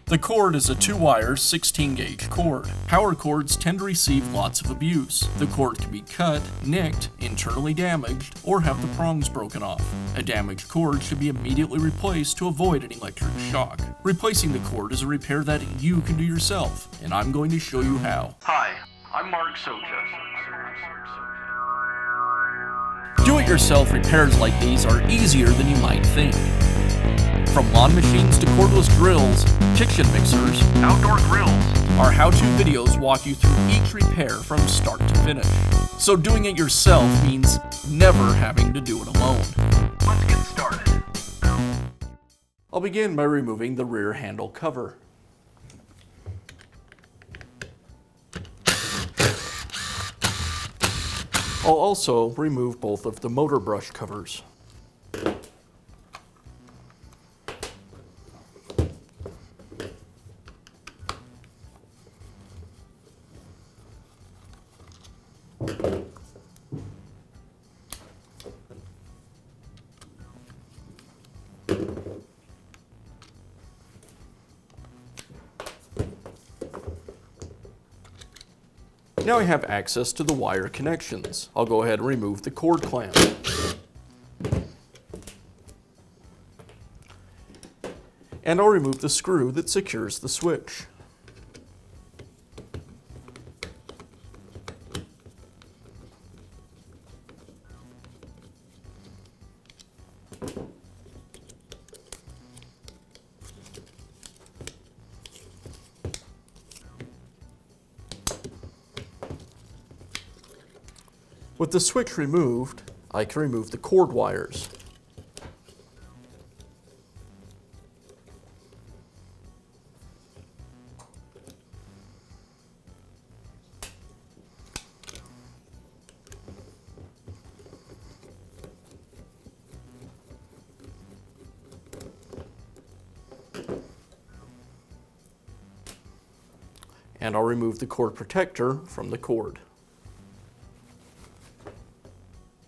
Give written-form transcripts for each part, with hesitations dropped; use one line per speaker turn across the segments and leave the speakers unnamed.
The cord is a 2-wire 16-gauge cord. Power cords tend to receive lots of abuse. The cord can be cut, nicked, internally damaged, or have the prongs broken off. A damaged cord should be immediately replaced to avoid an electric shock. Replacing the cord is a repair that you can do yourself, and I'm going to show you how.
Hi, I'm Mark Socha.
Do-it-yourself repairs like these are easier than you might think. From lawn machines to cordless drills, kitchen mixers,
Outdoor grills.
our how-to videos walk you through each repair from start to finish. So doing it yourself means never having to do it alone.
Let's get started.
I'll begin by removing the rear handle cover. I'll also remove both of the motor brush covers. Now I have access to the wire connections. I'll go ahead and remove the cord clamp. And I'll remove the screw that secures the switch. With the switch removed, I can remove the cord wires. And I'll remove the cord protector from the cord.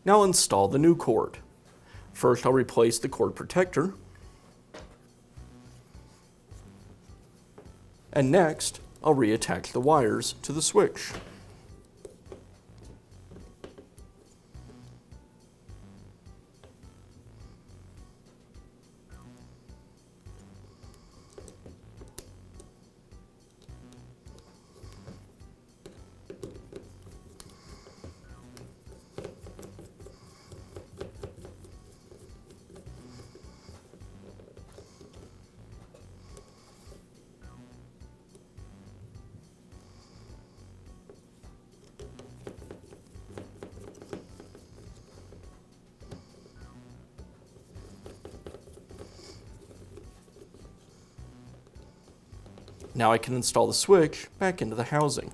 Now install the new cord. First, I'll replace the cord protector. And next, I'll reattach the wires to the switch. Now I can install the switch back into the housing.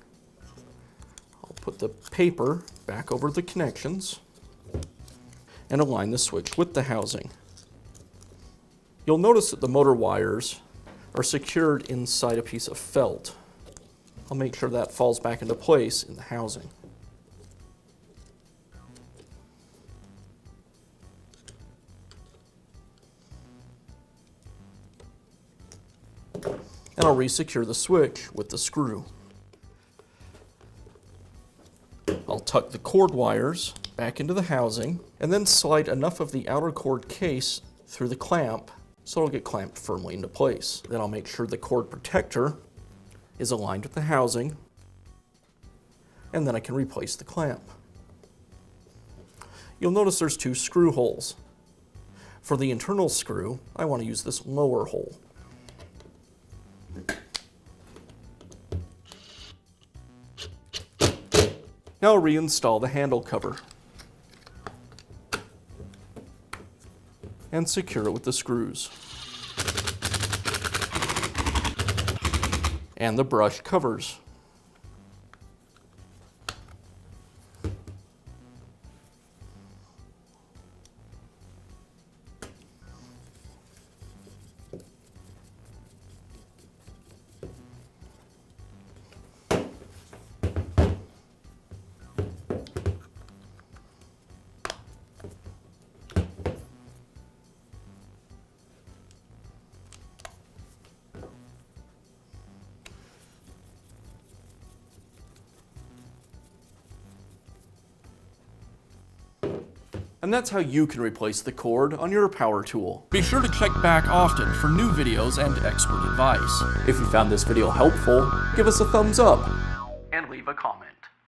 I'll put the paper back over the connections and align the switch with the housing. You'll notice that the motor wires are secured inside a piece of felt. I'll make sure that falls back into place in the housing. And I'll resecure the switch with the screw. I'll tuck the cord wires back into the housing and then slide enough of the outer cord case through the clamp so it'll get clamped firmly into place. Then I'll make sure the cord protector is aligned with the housing, and then I can replace the clamp. You'll notice there's 2 screw holes. For the internal screw, I want to use this lower hole. Now I'll reinstall the handle cover and secure it with the screws and the brush covers. And that's how you can replace the cord on your power tool. Be sure to check back often for new videos and expert advice. If you found this video helpful, give us a thumbs up.
And leave a comment.